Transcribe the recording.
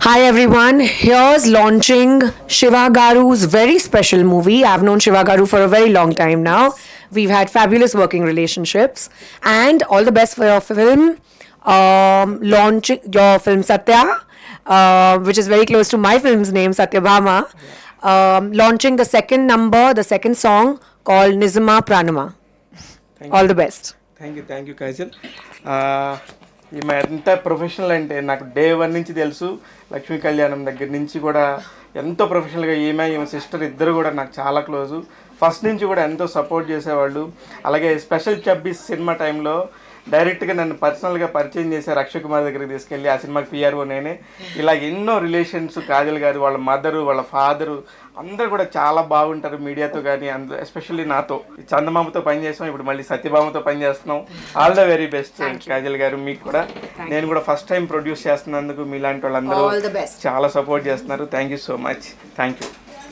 Hi everyone, here's launching Shiva Garu's very special movie. I've known Shiva Garu for a very long time now. We've had fabulous working relationships, and all the best for your film. Launching your film Satya, which is very close to my film's name, Satyabhama. Launching the second number, the second song called Nizama Pranama. All the best. Thank you Kaizal. ఈమె ఎంత professional అంటే నాకు day 1 నుంచి తెలుసు. లక్ష్మీ కళ్యాణం దగ్గర నుంచి కూడా ఎంతో ప్రొఫెషనల్గా ఈమె సిస్టర్ ఇద్దరు కూడా నాకు చాలా క్లోజు. ఫస్ట్ నుంచి కూడా ఎంతో సపోర్ట్ చేసేవాళ్ళు. అలాగే స్పెషల్ 26 సినిమా టైంలో డైరెక్ట్గా నన్ను పర్సనల్గా పరిచయం చేశారు అక్షయ్ కుమార్ దగ్గరికి తీసుకెళ్ళి. ఆ సినిమాకి పిఆర్ఓ నేనే. ఇలా ఎన్నో రిలేషన్స్, కాజల్ గారు వాళ్ళ మదరు, వాళ్ళ ఫాదరు అందరూ కూడా చాలా బాగుంటారు మీడియాతో కానీ, అందరూ ఎస్పెషల్లీ నాతో. చందమామతో పనిచేస్తాం, ఇప్పుడు మళ్ళీ సత్యభామతో పనిచేస్తున్నాం. All the very best Kajal గారు. మీకు కూడా నేను కూడా ఫస్ట్ టైం ప్రొడ్యూస్ చేస్తున్నందుకు మీలాంటి వాళ్ళందరూ చాలా సపోర్ట్ చేస్తున్నారు. Thank you so much. Thank you.